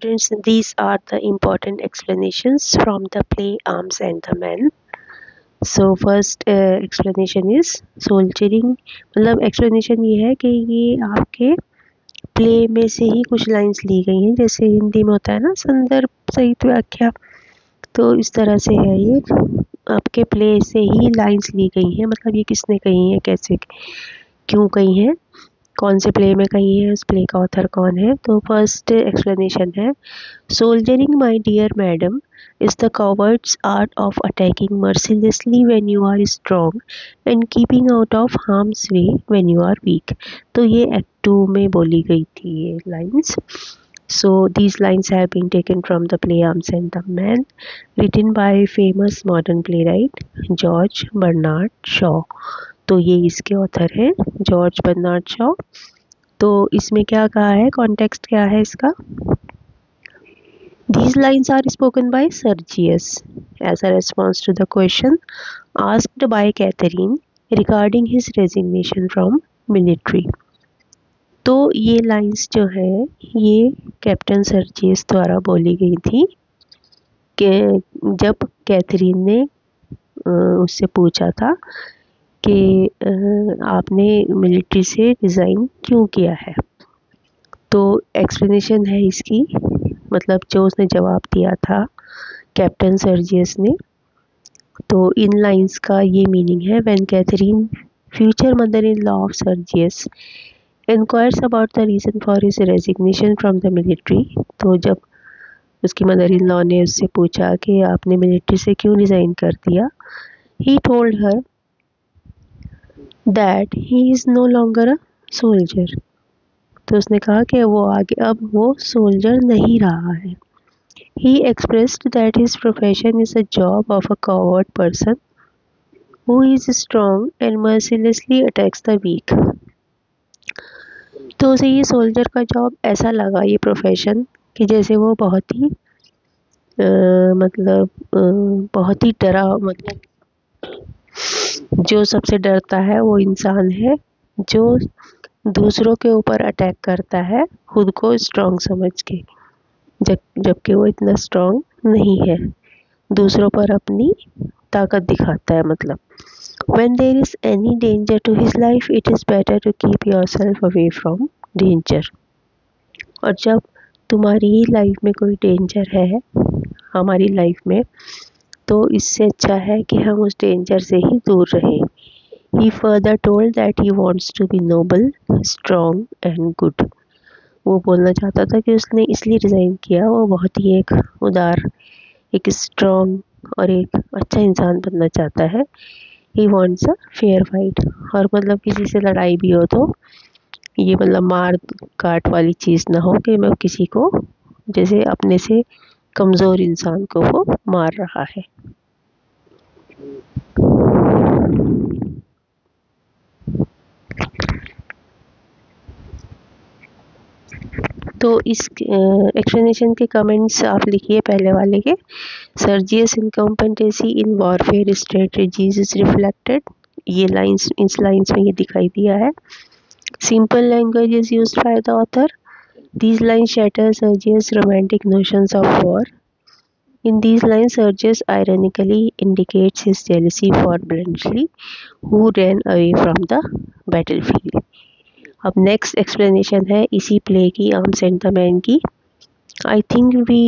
students, these are the important explanations from the play Arms and the Men. So first explanation is soldiering, मतलब explanation ये है कि ये आपके play में से ही कुछ लाइंस ली गई हैं, जैसे हिंदी में होता है ना संदर्भ सहित व्याख्या, तो इस तरह से है ये आपके प्ले से ही लाइंस ली गई हैं, मतलब ये किसने कही है, कैसे, क्यों कही है, कौन से प्ले में कही है, उस प्ले का ऑथर कौन है। तो फर्स्ट एक्सप्लेनेशन है soldiering my dear madam is the coward's art of attacking mercilessly when you are strong and keeping out of harm's way when you are weak। तो ये एक्ट 2 में बोली गई थी ये lines. So these lines have been taken from the play Arms and the Men, written by famous modern playwright George Bernard Shaw। तो ये इसके ऑथर हैं जॉर्ज बर्नार्ड शॉ। तो इसमें क्या कहा है, कॉन्टेक्स्ट क्या है इसका। These lines are spoken by Sergius as a response to the question asked by Catherine regarding his resignation from military। तो ये लाइंस जो है ये कैप्टन सर्जियस द्वारा बोली गई थी कि जब कैथरीन ने उससे पूछा था कि आपने मिलिट्री से रिज़ाइन क्यों किया है। तो एक्सप्लेनेशन है इसकी, मतलब जो उसने जवाब दिया था कैप्टन सर्जियस ने, तो इन लाइंस का ये मीनिंग है when Catherine future mother in law of Sergius inquires about the reason for his resignation from the military. तो जब उसकी मदर इन लॉ ने उससे पूछा कि आपने मिलिट्री से क्यों रिज़ाइन कर दिया, he told her that he is no longer a soldier. तो उसने कहा कि वो आगे अब वो सोल्जर नहीं रहा है। He expressed that his profession is a job of a coward person who is strong and mercilessly attacks the weak। तो उसे ये सोल्जर का जॉब ऐसा लगा, ये प्रोफेशन, कि जैसे वो बहुत ही बहुत ही डरा, मतलब जो सबसे डरता है वो इंसान है जो दूसरों के ऊपर अटैक करता है खुद को स्ट्रॉन्ग समझ के, जबकि वो इतना स्ट्रॉन्ग नहीं है, दूसरों पर अपनी ताकत दिखाता है। मतलब when there is any danger to his life it is better to keep yourself away from danger। और जब तुम्हारी ही लाइफ में कोई डेंजर है, हमारी लाइफ में, तो इससे अच्छा है कि हम उस डेंजर से ही दूर रहें। He further told that he wants to be noble, strong and good। वो बोलना चाहता था कि उसने इसलिए रिज़ाइन किया, वो बहुत ही एक उदार, एक स्ट्रॉन्ग और एक अच्छा इंसान बनना चाहता है। He wants a fair fight, और मतलब किसी से लड़ाई भी हो तो ये मतलब मार काट वाली चीज़ ना हो कि मैं किसी को, जैसे अपने से कमज़ोर इंसान को वो मार रहा है। तो इस एक्सप्लेनेशन के कमेंट्स आप लिखिए पहले वाले के। Sergius incompetency in warfare strategies is reflected, ये लाइंस, इस लाइंस में ये दिखाई दिया है। Simple language is used by the author, these lines shatter Sergius' romantic notions of war। In these lines Sergius ironically indicates his jealousy for Bletchley who ran away from the battlefield। अब next explanation है इसी play की, arms and the man की। I think we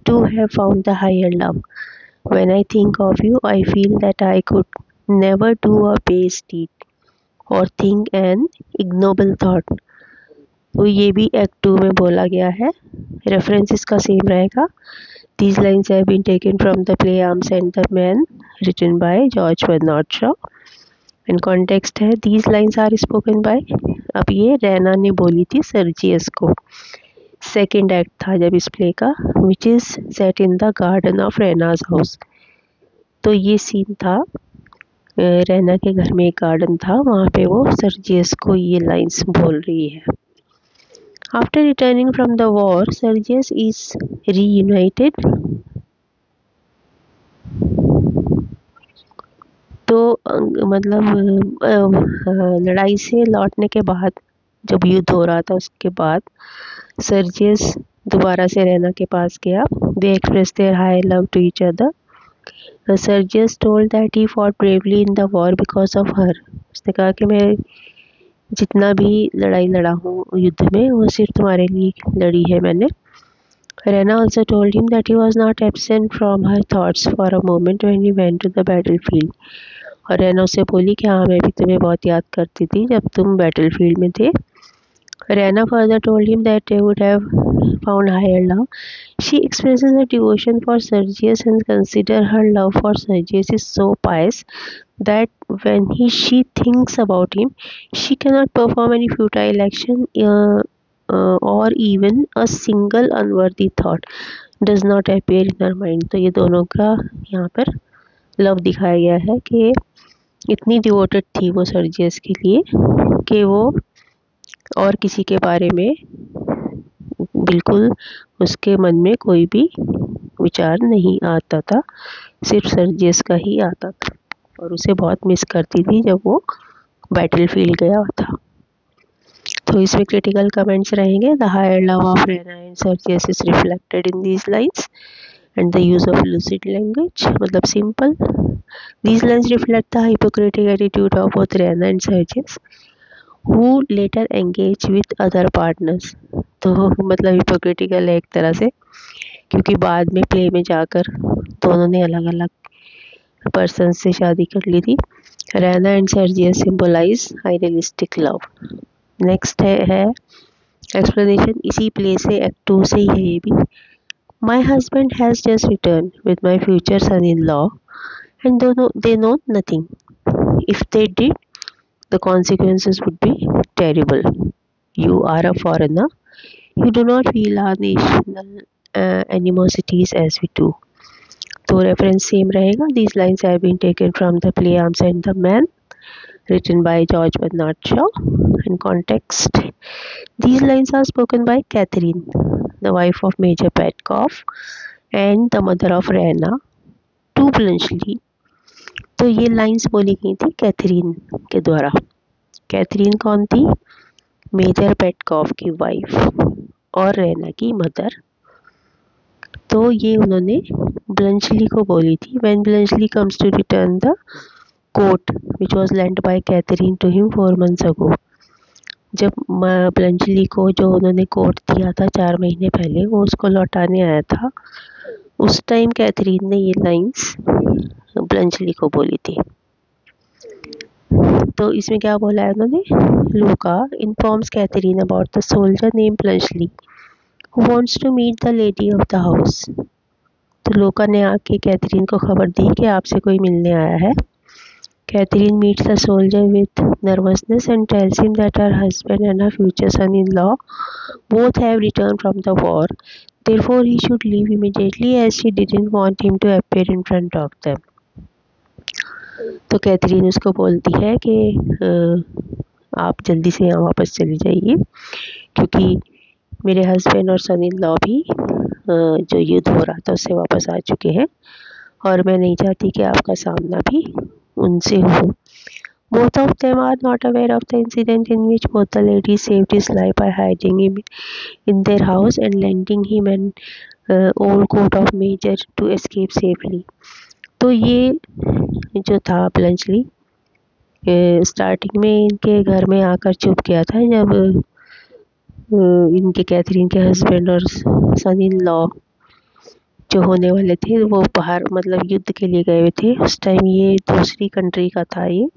too have found the higher love। When I think of you, I feel that I could never do a base deed or think an ignoble thought। तो ये भी act 2 में बोला गया है, reference इसका same रहेगा। These lines have been taken from the play Arms and the Men, written by George Bernard Shaw। And context है these lines are spoken by, अब ये रैना ने बोली थी सर्जियस को। सेकेंड एक्ट था जब इस प्ले का, which is set in the garden of Raina's house. तो ये सीन था, रैना के घर में एक गार्डन था, वहाँ पे वो सर्जियस को ये लाइंस बोल रही है। After returning from the war, Sergius is reunited। तो मतलब लड़ाई से लौटने के बाद, जब युद्ध हो रहा था उसके बाद सर्जियस दोबारा से रैना के पास गया। They express their high love to each other. Sergius told that he fought bravely in the war because of her. उसने कहा कि मैं जितना भी लड़ाई लड़ा हूँ युद्ध में वो सिर्फ तुम्हारे लिए लड़ी है मैंने। Rena also told him that he was not absent from her thoughts for a moment when he went to the battlefield. और रैना उससे बोली कि हाँ मैं भी तुम्हें बहुत याद करती थी जब तुम बैटलफील्ड में थे। Rena further told him that they would have found higher love. She expresses her devotion for Sergius and consider her love for Sergius is so pious that when she thinks about him, she cannot perform any futile action or even a single unworthy thought does not appear in her mind. तो ये दोनों का यहाँ पर love दिखाया गया है कि इतनी डिवोटेड थी वो सर्जियस के लिए कि वो और किसी के बारे में बिल्कुल उसके मन में कोई भी विचार नहीं आता था, सिर्फ सर्जियस का ही आता था और उसे बहुत मिस करती थी जब वो बैटलफील्ड गया था। तो इसमें क्रिटिकल कमेंट्स रहेंगे। The higher love of Raina and Sergius is reflected in these lines and the use of lucid language, मतलब सिंपल। These lines reflect the hypocritic attitude of both Raina and Sergius who later engage with other partners। तो मतलब hypocritical है एक तरह से, क्योंकि बाद में प्ले में जाकर दोनों ने अलग अलग पर्सन से शादी कर ली थी। Raina and Sergius symbolise idealistic love. Next है एक्सप्लेनेशन, इसी प्ले से एक्ट 2 से ही है ये भी। My husband has just return with my future son in law and they know nothing. If they did the consequences would be terrible. You are a foreigner. You do not feel our national animosities as we do. तो reference same रहेगा. These lines have been taken from the play Arms and the Man, written by George Bernard Shaw. In context, these lines are spoken by Catherine, the wife of Major Petkoff and the mother of Rena, to Bluntschli. तो ये lines बोली गई थी Catherine के द्वारा। Catherine कौन थी? Major Petkoff की वाइफ और रैना की मदर। तो ये उन्होंने ब्लंचली को बोली थी। When Bluntschli comes to return the coat which was lent by Catherine to him 4 months ago। जब ब्लंचली को जो उन्होंने कोट दिया था 4 महीने पहले वो उसको लौटाने आया था, उस टाइम कैथरीन ने ये लाइन्स ब्लंचली को बोली थी। तो इसमें क्या बोला है उन्होंने? Louka informs Catherine about the soldier name Bluntschli who wants to meet the lady of the house. तो लूका ने आके कैथरीन को खबर दी कि आपसे कोई मिलने आया है। Catherine meets the soldier with nervousness and tells him that her husband and her future son in law both have return from the war, therefore he should leave immediately as she didn't want him to appear in front of them. तो Catherine उसको बोलती है कि आप जल्दी से यहाँ वापस चली जाइए क्योंकि मेरे हस्बैंड और सन इन लॉ भी जो युद्ध हो रहा था उससे वापस आ चुके हैं और मैं नहीं चाहती कि आपका सामना भी उनसे हो। Both of them are not aware of the incident in which both the ladies saved his life by hiding him in their house and lending him an old coat of major to escape safely। तो ये जो था ब्लंचली starting में इनके घर में आकर छुप गया था जब इनके कैथरीन के हस्बैंड और सन इन लॉ जो होने वाले थे वो बाहर मतलब युद्ध के लिए गए हुए थे। उस टाइम ये दूसरी कंट्री का था ये,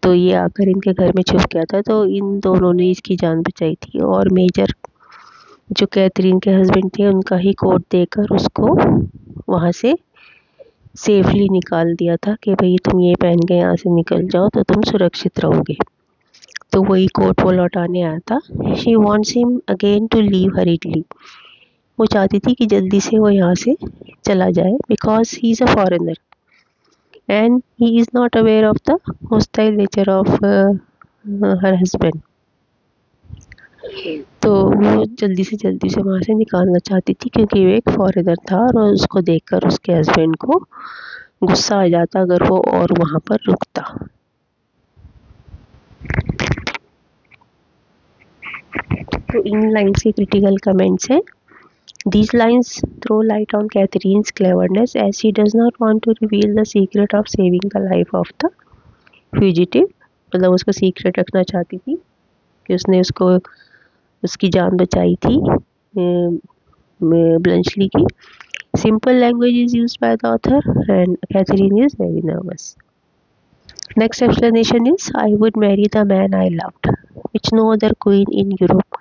तो ये आकर इनके घर में छुप गया था। तो इन दोनों ने इसकी जान बचाई थी और मेजर जो कैथरीन के हस्बैंड थे उनका ही कोट देकर उसको वहाँ से सेफली निकाल दिया था कि भाई तुम ये पहन के यहाँ से निकल जाओ तो तुम सुरक्षित रहोगे। तो वही कोट वो लौटाने आया था। She wants him again to leave hurriedly. वो चाहती थी कि जल्दी से वो यहाँ से चला जाए because he is a foreigner and he is not aware of the hostile nature of her husband. तो वो जल्दी से वहाँ से निकालना चाहती थी क्योंकि वो एक फॉरेनर था और उसको देखकर उसके हस्बैंड को गुस्सा आ जाता अगर वो और वहाँ पर रुकता। तो इन लाइन्स के क्रिटिकल कमेंट्स हैं। These lines throw light on Catherine's cleverness as she does not want to reveal the secret of saving the life of the fugitive। मतलब उसको सीक्रेट रखना चाहती थी कि उसने उसको उसकी जान बचाई थी ब्लंचली की। Simple language is used by the author and Catherine is very nervous। Next explanation is I would marry the man I loved, which no other queen in Europe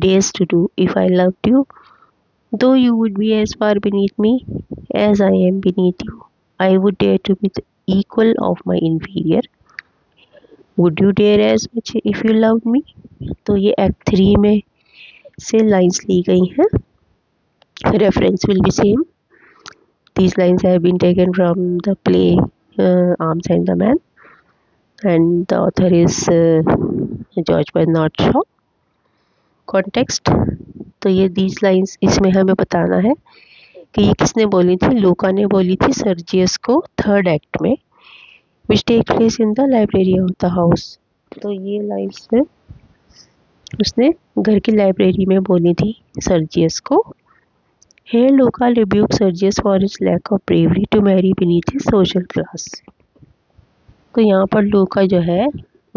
dares to do. If I loved you, though you would be as far beneath me as I am beneath you, I would dare to be the equal of my inferior. Would you dare as much if you loved me? तो ये act 3 में से lines ली गई हैं। Reference will be same. These lines have been taken from the play Arms and the Man, and the author is George Bernard Shaw। Context, तो ये these lines इसमें हमें बताना है कि ये किसने बोली थी। लूका ने बोली थी सर्जियस को थर्ड एक्ट में, which take place in the library of the house. तो ये लाइन्स में उसने घर की लाइब्रेरी में बोली थी सर्जियस को। Here Luca rebukes Sergius for his lack of bravery to marry beneath his social class। तो यहाँ पर लूका जो है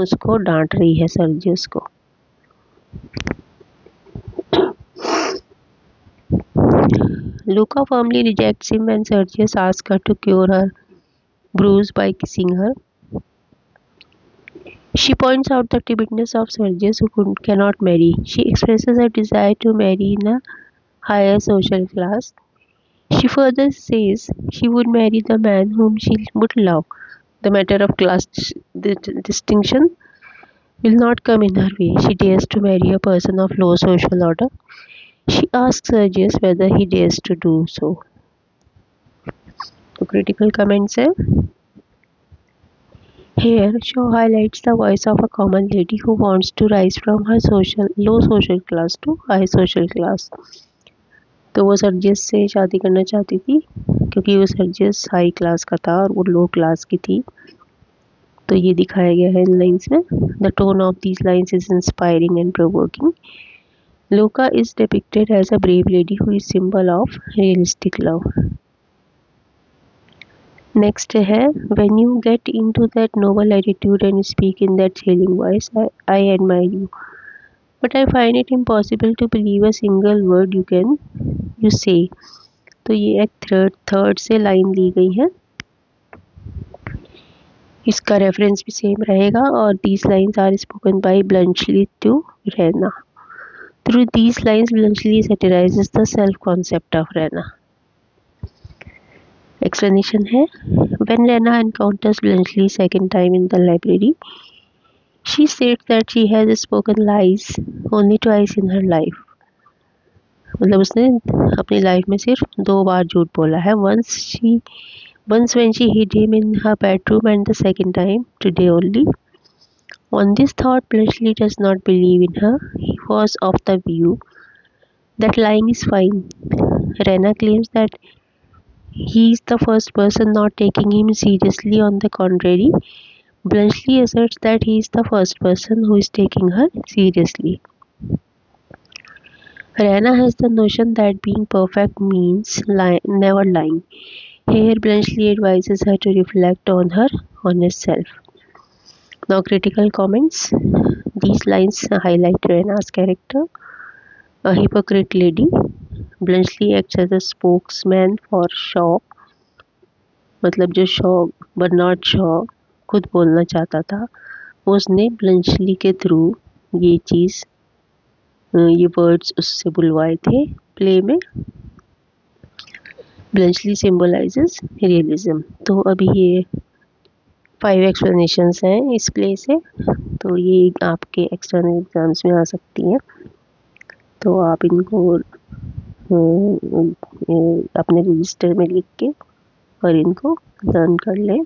उसको डांट रही है सर्जियस को। Luca firmly rejects him when Sergius asks her to cure her bruise by kissing her। She points out the timidness of Sergius who cannot marry। She expresses her desire to marry in a higher social class। She further says she would marry the man whom she would love। The matter of class distinction will not come in her way। She dares to marry a person of low social order। She asks Sergius whether he dares to do so। तो critical comments है। Here, Shaw highlights the voice of a common lady who wants to rise from her low social class to high social class। तो वो Sergius से शादी करना चाहती थी क्योंकि वो सर्जियस हाई क्लास का था और वो लो क्लास की थी। तो ये दिखाया गया है इन लाइन्स में। The tone of these lines is inspiring and provoking. Luca is depicted as a brave lady who is symbol of realistic love। Next है when you get into that noble attitude and speak in that chilling voice, I admire you, but I find it impossible to believe a single word you say। तो ये एक third से line ली गई है, इसका reference भी same रहेगा। और these lines are spoken by Bluntschli to Rena। Through these lines, Bluntschli satirizes the self-concept of Rena। Explanation है when Rena encounters Bluntschli second time in the library, she states that she has spoken lies only twice in her life। मतलब उसने अपनी life में सिर्फ 2 बार झूठ बोला है। Once when she hid him in her bedroom and the second time today only। On this thought, Bluntschli does not believe in her। He was of the view that lying is fine। Rena claims that he is the first person not taking him seriously। On the contrary, Bluntschli asserts that he is the first person who is taking her seriously। Rena has the notion that being perfect means never lying। Here, Bluntschli advises her to reflect on her honest self। Now, critical comments. These lines highlight Rena's character, a hypocrite lady। Bluntschli acts as a spokesman for Shaw। मतलब जो Bernard Shaw खुद बोलना चाहता था, उसने ब्लंचली के through ये words उससे बुलवाए थे प्ले में। ब्लंचली सिंबलाइजेस रियलिज्म। तो अभी ये 5 एक्सप्लेनेशंस हैं इस प्ले से, तो ये आपके एक्सटर्नल एग्जाम्स में आ सकती हैं। तो आप इनको अपने रजिस्टर में लिख के और इनको लर्न कर लें।